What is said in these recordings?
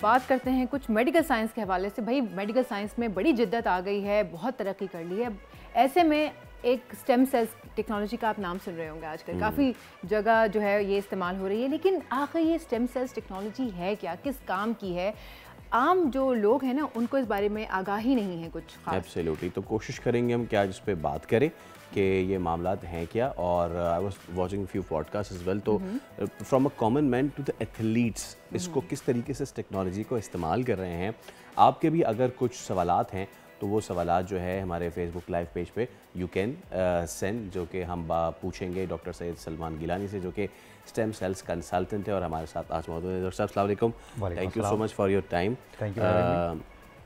बात करते हैं कुछ मेडिकल साइंस के हवाले से। भाई मेडिकल साइंस में बड़ी जिद्दत आ गई है, बहुत तरक्की कर ली है। ऐसे में एक स्टेम सेल्स टेक्नोलॉजी का आप नाम सुन रहे होंगे आजकल, काफ़ी जगह जो है ये इस्तेमाल हो रही है। लेकिन आखिर ये स्टेम सेल्स टेक्नोलॉजी है क्या, किस काम की है? आम जो लोग हैं ना उनको इस बारे में आगाही नहीं है कुछ खास। एब्सोल्युटली, तो कोशिश करेंगे हम क्या इस पे बात करें कि ये मामलात हैं क्या। और I was watching few podcast as well, तो from a common man to the athletes इसको किस तरीके से इस टेक्नोलॉजी को इस्तेमाल कर रहे हैं। आपके भी अगर कुछ सवालात हैं तो वो सवालात जो है हमारे फेसबुक लाइव पेज पे यू कैन सेंड, जो कि हम पूछेंगे डॉक्टर सैयद सलमान गिलानी से, जो कि स्टेम सेल्स कंसल्टेंट है और हमारे साथ आज मौजूद है। डॉक्टर साहब अस्सलाम वालेकुम, thank you so much for your time. Thank you.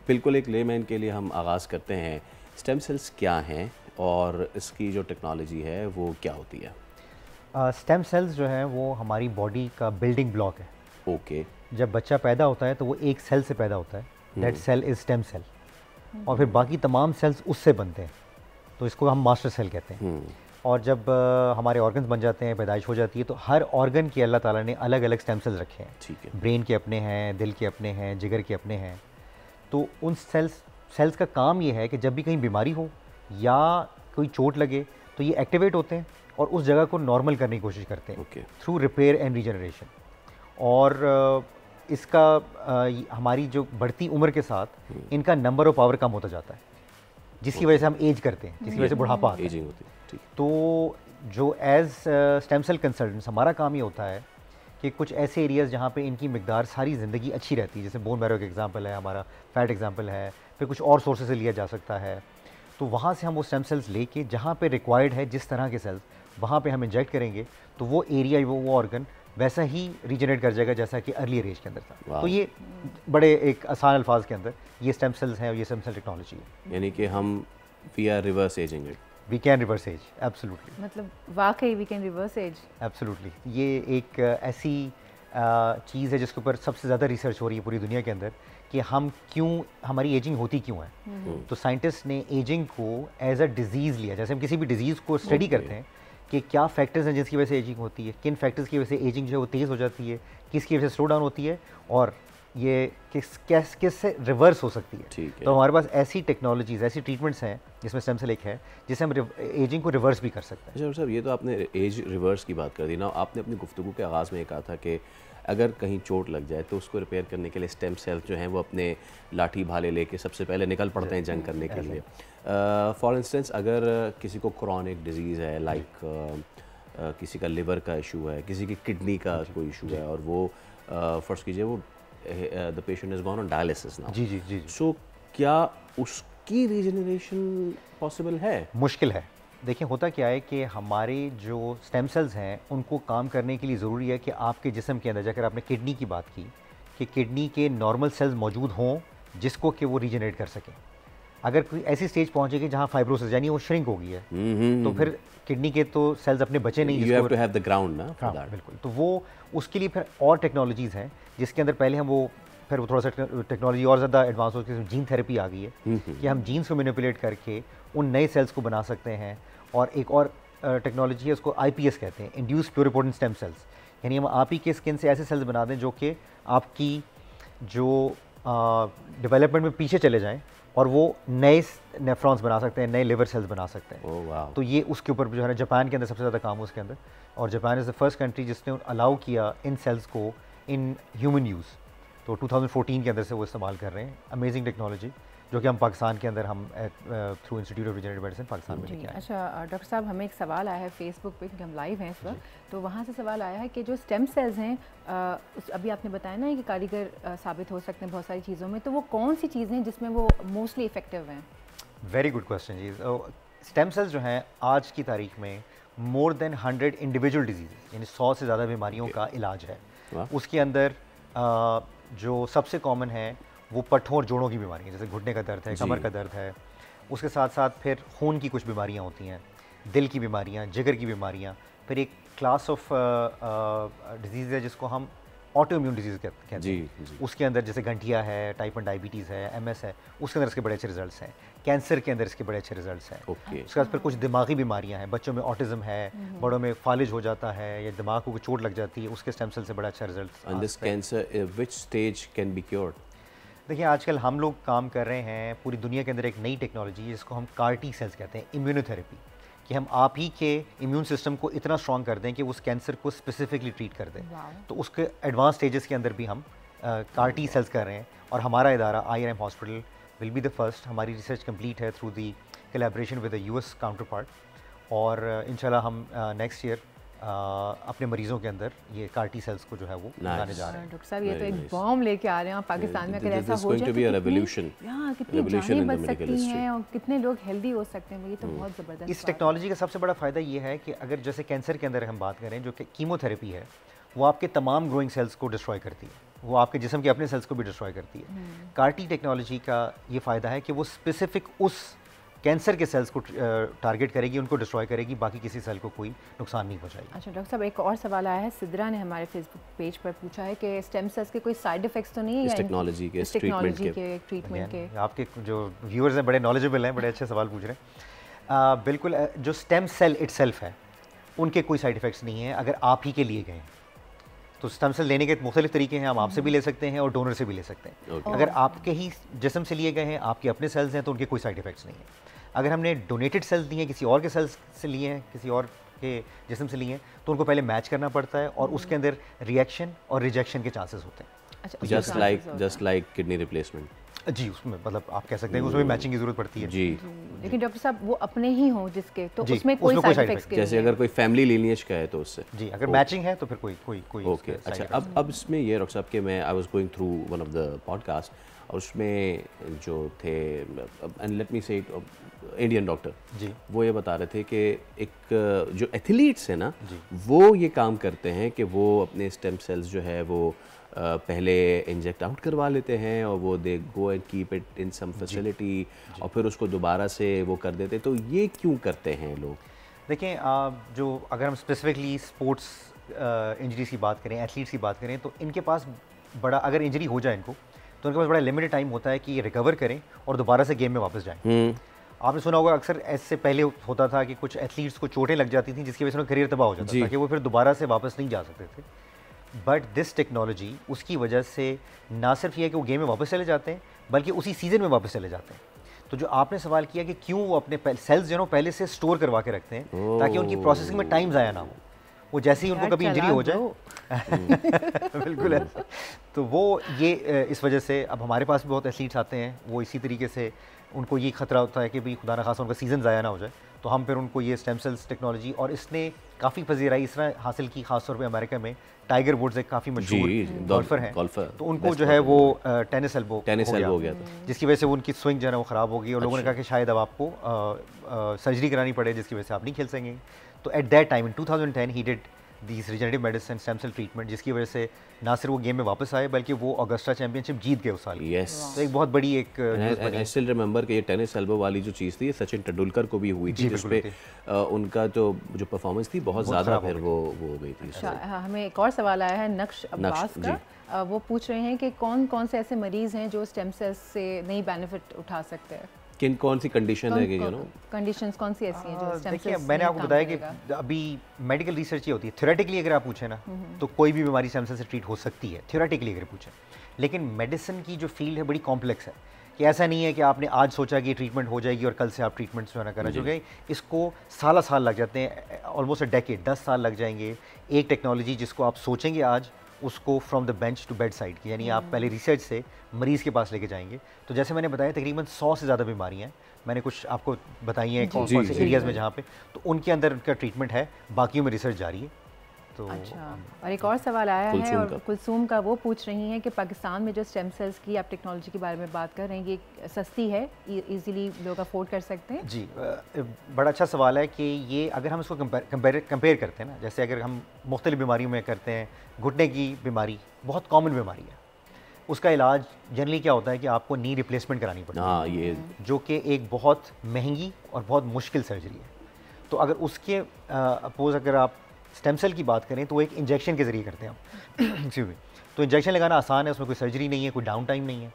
बिल्कुल एक लेमैन के लिए हम आगाज़ करते हैं, स्टेम सेल्स क्या हैं और इसकी जो टेक्नोलॉजी है वो क्या होती है? स्टेम सेल्स जो है वो हमारी बॉडी का बिल्डिंग ब्लॉक है। ओके। जब बच्चा पैदा होता है तो वो एक सेल से पैदा होता है, that cell is stem cell, और फिर बाकी तमाम सेल्स उससे बनते हैं, तो इसको हम मास्टर सेल कहते हैं। और जब हमारे ऑर्गन्स बन जाते हैं, पैदाइश हो जाती है, तो हर ऑर्गन के अल्लाह ताला ने अलग अलग स्टेम सेल्स रखे हैं। ठीक है। ब्रेन के अपने हैं, दिल के अपने हैं, जिगर के अपने हैं। तो उन सेल्स का काम ये है कि जब भी कहीं बीमारी हो या कोई चोट लगे तो ये एक्टिवेट होते हैं और उस जगह को नॉर्मल करने की कोशिश करते हैं थ्रू रिपेयर एंड रीजनरेशन। और इसका हमारी जो बढ़ती उम्र के साथ इनका नंबर ऑफ पावर कम होता जाता है, जिसकी वजह से हम एज करते हैं, जिसकी वजह से बुढ़ापा आता है। ठीक। तो जो एज स्टेम सेल कंसल्टेंट्स हमारा काम ये होता है कि कुछ ऐसे एरियाज़ जहाँ पे इनकी मिकदार सारी ज़िंदगी अच्छी रहती है, जैसे बोन मैरो का एग्जांपल है, हमारा फैट एग्जांपल है, फिर कुछ और सोर्सेज से लिया जा सकता है, तो वहाँ से हम वो स्टेम सेल्स लेके जहाँ पे रिक्वायर्ड है जिस तरह के सेल्स वहाँ पे हम इंजेक्ट करेंगे तो वो एरिया वो ऑर्गन वैसा ही रीजनरेट कर जाएगा जैसा कि अर्ली एज के अंदर था। तो ये बड़े एक आसान अल्फाज के अंदर ये स्टेम सेल्स हैं और ये स्टेम सेल टेक्नोलॉजी है। यानी कि हम we are reverse aging it, we can reverse age, absolutely. मतलब वाकई we can reverse age, absolutely. ये एक ऐसी चीज़ है जिसके ऊपर सबसे ज़्यादा रिसर्च हो रही है पूरी दुनिया के अंदर कि हम क्यों, हमारी एजिंग होती क्यों है। तो साइंटिस्ट ने एजिंग को एज अ डिजीज़ लिया, जैसे हम किसी भी डिजीज़ को स्टडी करते हैं कि क्या फैक्टर्स हैं जिसकी वजह से एजिंग होती है, किन फैक्टर्स की वजह से एजिंग जो है वो तेज़ हो जाती है, किसकी वजह से स्लो डाउन होती है, और ये किससे रिवर्स हो सकती है। तो हमारे पास ऐसी टेक्नोलॉजीज़, ऐसी ट्रीटमेंट्स हैं जिसमें स्टेम सेल एक है जिससे हम एजिंग को रिवर्स भी कर सकते हैं। अच्छा साहब, ये तो आपने एज रिवर्स की बात कर दी ना। आपने अपनी गुफ्तगू के आगाज़ में कहा था कि अगर कहीं चोट लग जाए तो उसको रिपेयर करने के लिए स्टेम सेल्स जो हैं वो अपने लाठी भाले लेके सबसे पहले निकल पड़ते हैं जंग करने के लिए। फॉर इंस्टेंस अगर किसी को क्रॉनिक डिजीज़ है, लाइक किसी का लिवर का इशू है, किसी की किडनी का कोई इशू है, और वो फर्स्ट कीजिए वो the patient is gone on dialysis now. जी। सो क्या उसकी रीजनरेशन पॉसिबल है? मुश्किल है। देखिए होता क्या है कि हमारे जो स्टेम सेल्स हैं उनको काम करने के लिए ज़रूरी है कि आपके जिस्म के अंदर, जाकर आपने किडनी की बात की, कि किडनी के नॉर्मल सेल्स मौजूद हों जिसको कि वो रीजनरेट कर सकें। अगर कोई ऐसी स्टेज पहुंचेगी जहां फाइब्रोसिस यानी वो श्रिंक हो गई है, तो फिर किडनी के तो सेल्स अपने बचे नहीं, you have to have the ground ना फॉर दैट। बिल्कुल। तो वो उसके लिए फिर और टेक्नोलॉजीज़ हैं जिसके अंदर पहले हम वो फिर थोड़ा सा टेक्नोलॉजी और ज़्यादा एडवांस हो गई, जीन थेरेपी आ गई है कि हम जीन्स को मैनिपुलेट करके उन नए सेल्स को बना सकते हैं। और एक और टेक्नोलॉजी है, उसको IPS कहते हैं, इंड्यूस प्लुरिपोटेंट स्टेम सेल्स, यानी हम आप ही के स्किन से ऐसे सेल्स बना दें जो कि आपकी जो डेवलपमेंट में पीछे चले जाएं और वो नए नेफ्रॉन्स बना सकते हैं, नए लिवर सेल्स बना सकते हैं। तो ये उसके ऊपर जो है ना, जापान के अंदर सबसे ज़्यादा काम है उसके अंदर, और Japan is the first country जिसने अलाउ किया इन सेल्स को इन ह्यूमन यूज़। तो 2014 के अंदर से वो इस्तेमाल कर रहे हैं। अमेजिंग टेक्नोलॉजी जो कि हम पाकिस्तान के अंदर हम through institute of regenerative medicine Pakistan में लेके आए। अच्छा डॉक्टर साहब, हमें एक सवाल आया है फेसबुक पे, क्योंकि हम लाइव हैं इस वक्त, तो वहाँ से सवाल आया है कि जो स्टेम सेल्स हैं, अभी आपने बताया ना कि कारीगर साबित हो सकते हैं बहुत सारी चीज़ों में, तो वो कौन सी चीज़ें हैं जिसमें वो मोस्टली इफेक्टिव हैं? वेरी गुड क्वेश्चन जी। स्टेम सेल्स जो हैं आज की तारीख में मोर देन 100 इंडिविजुअल डिजीज़, यानी 100 से ज़्यादा बीमारियों का इलाज है। उसके अंदर जो सबसे कॉमन है वो पट्ठों और जोड़ों की बीमारियाँ, जैसे घुटने का दर्द है, कमर का दर्द है। उसके साथ साथ फिर खून की कुछ बीमारियाँ होती हैं, दिल की बीमारियाँ, जिगर की बीमारियाँ। फिर एक क्लास ऑफ डिजीज़ है जिसको हम ऑटो इम्यून डिजीज़ कहते हैं। जी। उसके अंदर जैसे गंठिया है, टाइप 1 डायबिटीज़ है, MS है, उसके अंदर इसके बड़े अच्छे रिजल्ट्स हैं। कैंसर के अंदर इसके बड़े अच्छे रिजल्ट्स हैं। उसके बाद फिर कुछ दिमागी बीमारियां हैं, बच्चों में ऑटिज्म है, बड़ों में फालिज हो जाता है या दिमाग को चोट लग जाती है, उसके स्टेम सेल से बड़ा अच्छा result. And this cancer which stage can be cured? देखिए आजकल हम लोग काम कर रहे हैं पूरी दुनिया के अंदर एक नई टेक्नोलॉजी जिसको हम CAR-T सेल्स कहते हैं, इम्यूनोथेरेपी, कि हम आप ही के इम्यून सिस्टम को इतना स्ट्रॉन्ग कर दें कि उस कैंसर को स्पेसिफिकली ट्रीट कर दें। तो उसके एडवांस स्टेजेस के अंदर भी हम CAR-T सेल्स कर रहे हैं और हमारा इदारा IRM hospital will be the first. हमारी रिसर्च कंप्लीट है through the collaboration with the US counter part और इंशाल्लाह हम नेक्स्ट ईयर अपने मरीजों के अंदर ये CAR-T सेल्स को जो है वो लगाने जा रहे हैं। डॉक्टर साहब ये तो एक बॉम्ब लेके आ रहे हैं पाकिस्तान में, अगर ऐसा हो जाए तो कितनी जानें बच सकती हैं और कितने लोग हेल्दी हो सकते हैं। ये तो बहुत ज़बरदस्त। इस टेक्नोलॉजी का सबसे बड़ा फ़ायदा ये है कि अगर जैसे कैंसर के अंदर हम बात करें, जो कि कीमोथेरेपी है, वो आपके तमाम ग्रोइंग सेल्स को डिस्ट्रॉय करती है, वो आपके जिस्म के अपने सेल्स को भी डिस्ट्रॉय करती है। CAR-T टेक्नोलॉजी का ये फ़ायदा है कि वो स्पेसिफिक उस कैंसर के सेल्स को टारगेट करेगी, उनको डिस्ट्रॉय करेगी, बाकी किसी सेल को कोई नुकसान नहीं पहुंचाएगी। अच्छा डॉक्टर साहब, एक और सवाल आया है, सिद्रा ने हमारे फेसबुक पेज पर पूछा है कि स्टेम सेल्स के कोई साइड इफेक्ट्स तो नहीं है इस टेक्नोलॉजी के ट्रीटमेंट के? आपके जो व्यूअर्स हैं बड़े नॉलेजेबल हैं, बड़े अच्छे सवाल पूछ रहे हैं। बिल्कुल, जो स्टेम सेल इटसेल्फ है उनके कोई साइड इफेक्ट्स नहीं है अगर आप ही के लिए गए। तो स्टेम सेल लेने के मुख्तलिफ तरीके हैं, हम आपसे भी ले सकते हैं और डोनर से भी ले सकते हैं। अगर आपके ही जिस्म से लिए गए हैं, आपके अपने सेल्स हैं, तो उनके कोई साइड इफेक्ट्स नहीं है। अगर हमने डोनेटेड सेल्स दिए हैं, किसी और के सेल्स से लिए हैं, किसी और के जिस्म से लिए हैं, तो उनको पहले मैच करना पड़ता है और उसके अंदर रिएक्शन और रिजेक्शन के चांसेस होते हैं। Just like kidney replacement. जी, उसमें मतलब आप कह सकते हैं कि उसमें मैचिंग की जरूरत पड़ती है। जी। लेकिन डॉक्टर साहब वो अपने ही हों जिसके, तो उसमें कोई साइड इफेक्ट्स जैसे अगर कोई फैमिली लीनिएज का है तो उससे जी, अगर मैचिंग है तो फिर कोई ओके। अच्छा, अब इसमें ये डॉक्टर साहब के मैं I was going through one of the podcast और उसमें जो थे एंड लेट मी से इंडियन डॉक्टर जी, वो ये बता रहे थे कि एक जो एथलीट्स हैं ना, वो ये काम करते हैं कि वो अपने स्टेम सेल्स जो है वो पहले इंजेक्ट आउट करवा लेते हैं और वो they go and keep it in some facility और फिर उसको दोबारा से वो कर देते हैं। तो ये क्यों करते हैं लोग? देखें, जो अगर हम स्पेसिफिकली स्पोर्ट्स इंजरीज की बात करें, एथलीट्स की बात करें, तो इनके पास बड़ा, अगर इंजरी हो जाए इनको, तो उनके पास बड़ा लिमिटेड टाइम होता है कि ये रिकवर करें और दोबारा से गेम में वापस जाएं। आपने सुना होगा अक्सर ऐसे पहले होता था कि कुछ एथलीट्स को चोटें लग जाती थी जिसकी वजह से उनका करियर तबाह हो जाता था कि वो फिर दोबारा से वापस नहीं जा सकते थे। बट दिस टेक्नोलॉजी उसकी वजह से ना सिर्फ ये है कि वो गेम में वापस चले जाते हैं, बल्कि उसी सीज़न में वापस चले जाते हैं। तो जो आपने सवाल किया कि क्यों वो अपने सेल्स जो पहले से स्टोर करवा के रखते हैं ताकि उनकी प्रोसेसिंग में टाइम ज़ाया ना हो, वो जैसे ही उनको कभी इंजरी हो जाए बिल्कुल ऐसा। तो वो ये इस वजह से अब हमारे पास भी बहुत एथलीट्स आते हैं, वो इसी तरीके से उनको ये खतरा होता है कि भाई खुदा न खासा उनका सीज़न ज़ाया ना हो जाए, तो हम फिर उनको ये स्टेम सेल्स टेक्नोलॉजी, और इसने काफ़ी पजीराई इस तरह हासिल की, खासतौर पे अमेरिका में टाइगर वुड्स एक काफ़ी मशहूर गोल्फर हैं, तो उनको जो है वो टेनिस एल्बो हो गया था, जिसकी वजह से वो उनकी स्विंग जो है वो ख़राब हो गई और लोगों ने कहा कि शायद अब आपको सर्जरी करानी पड़े जिसकी वजह से आप नहीं खेल सकेंगे। तो at that time in 2010 he did this regenerative medicine stem cell treatment, जिसकी वजह से ना सिर्फ वो गेम में वापस आए बल्कि वो ऑगस्टा चैंपियनशिप जीत गए उस साल। तो एक बहुत बड़ी एक आई स्टिल रिमेंबर कि ये टेनिस एल्बो वाली जो चीज़ थी ये सचिन तेंदुलकर को भी हुई थी, जिसपे उनका जो परफॉर्मेंस थी बहुत ज़्यादा फिर वो हो गई थी। हमें एक और सवाल आया है नक्श अब्बास का, वो पूछ रहे हैं कि कौन कौन से ऐसे मरीज़ हैं जो स्टेम सेल्स से नई बेनिफिट उठा सकते हैं, कौन सी कंडीशन है कि कंडीशंस कौन सी ऐसी हैं जो स्टेम सेल्स? देखिए, मैंने आपको बताया कि अभी मेडिकल रिसर्च ये होती है, थ्योरेटिकली अगर आप पूछें ना तो कोई भी बीमारी स्टेम सेल से ट्रीट हो सकती है, थ्योरेटिकली अगर पूछें। लेकिन मेडिसिन की जो फील्ड है बड़ी कॉम्प्लेक्स है, कि ऐसा नहीं है कि आपने आज सोचा कि ट्रीटमेंट हो जाएगी और कल से आप ट्रीटमेंट जो है ना करना चाहिए। इसको साल लग जाते हैं, ऑलमोस्ट अ डेकेड, 10 साल लग जाएंगे। एक टेक्नोलॉजी जिसको आप सोचेंगे आज, उसको from the bench to bedside की, यानी आप पहले रिसर्च से मरीज़ के पास लेके जाएंगे। तो जैसे मैंने बताया तकरीबन 100 से ज़्यादा बीमारियाँ मैंने कुछ आपको बताई हैं कौन कौन से एरियाज़ में जहाँ पे, तो उनके अंदर उनका ट्रीटमेंट है, बाकियों में रिसर्च जारी है। तो अच्छा, और एक और सवाल आया है और कुलसूम का, वो पूछ रही हैं कि पाकिस्तान में जो स्टेम सेल्स की आप टेक्नोलॉजी के बारे में बात कर रहे हैं, ये सस्ती है, इजीली लोग अफोर्ड कर सकते हैं? जी, बड़ा अच्छा सवाल है कि ये अगर हम इसको कंपेयर करते हैं ना, जैसे अगर हम मुख्तलिफ बीमारियों में करते हैं, घुटने की बीमारी बहुत कॉमन बीमारी है, उसका इलाज जनरली क्या होता है कि आपको नी रिप्लेसमेंट करानी पड़ती है, ये जो कि एक बहुत महंगी और बहुत मुश्किल सर्जरी है। तो अगर उसके अपोज अगर आप स्टेम सेल की बात करें तो वो एक इंजेक्शन के ज़रिए करते हैं हम एक्सक्यूज़ मी, तो इंजेक्शन लगाना आसान है, उसमें कोई सर्जरी नहीं है, कोई डाउन टाइम नहीं है,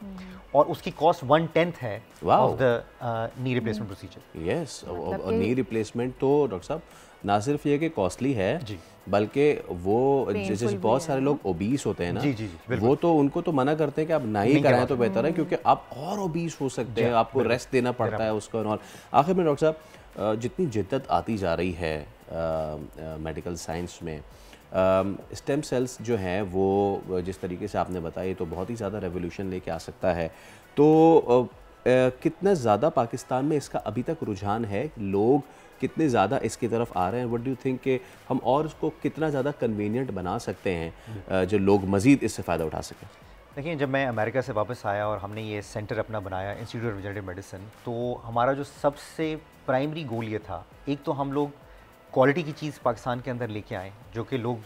और उसकी कॉस्ट 1/10 है of the knee replacement procedure. Yes, knee replacement तो डॉक्टर साहब ना सिर्फ ये कि कॉस्टली है बल्कि वो जैसे बहुत सारे लोग ओबीस होते हैं ना, जी, वो तो उनको तो मना करते हैं कि आप ना ही कराएं तो बेहतर है, क्योंकि आप और ओबीस हो सकते हैं, आपको रेस्ट देना पड़ता है उसको। और आखिर में डॉक्टर साहब जितनी जिद्दत आती जा रही है मेडिकल साइंस में, स्टेम सेल्स जो हैं वो जिस तरीके से आपने बताया तो बहुत ही ज़्यादा रेवोल्यूशन लेके आ सकता है, तो कितना ज़्यादा पाकिस्तान में इसका अभी तक रुझान है, लोग कितने ज़्यादा इसकी तरफ आ रहे हैं? व्हाट डू यू थिंक कि हम और उसको कितना ज़्यादा कन्वीनियंट बना सकते हैं जो लोग मज़ीद इससे फ़ायदा उठा सकें? देखिए, जब मैं अमेरिका से वापस आया और हमने ये सेंटर अपना बनाया इंस्टीट्यूट ऑफ रिजनरेटिव मेडिसिन, तो हमारा जो सबसे प्राइमरी गोल ये था, एक तो हम लोग क्वालिटी की चीज़ पाकिस्तान के अंदर लेके आए, जो कि लोग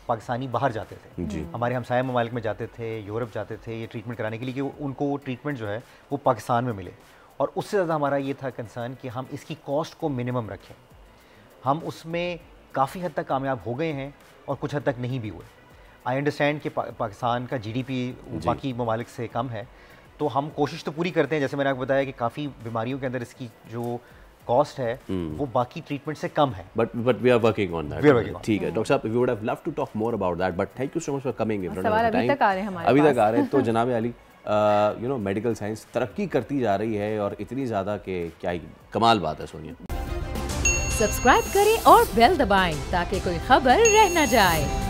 पाकिस्तानी बाहर जाते थे जी, हमारे हमसाया ममालिक में जाते थे, यूरोप जाते थे ये ट्रीटमेंट कराने के लिए, कि उनको वो ट्रीटमेंट जो है वो पाकिस्तान में मिले। और उससे ज़्यादा हमारा ये था कंसर्न कि हम इसकी कॉस्ट को मिनिमम रखें। हम उसमें काफ़ी हद तक कामयाब हो गए हैं और कुछ हद तक नहीं भी हुए। आई अंडरस्टैंड कि पाकिस्तान का जीडीपी बाकी ममालिक से कम है, तो हम कोशिश तो पूरी करते हैं। जैसे मैंने आपको बताया कि काफ़ी बीमारियों के अंदर इसकी जो कॉस्ट है वो बाकी ट्रीटमेंट से कम है, but we are working on that. ठीक है डॉक्टर साहब, we would have love to talk more about that, but thank you so much for coming. सवाल अभी तक आ रहे हैं हमारे पास। अभी तक आ रहे हैं, तो जनाब Ali, you know medical science तरक्की करती जा रही है और इतनी ज़्यादा कि क्या ही कमाल बात है। सोनिया, सब्सक्राइब करें और बेल दबाएं ताकि कोई खबर रह न जाए।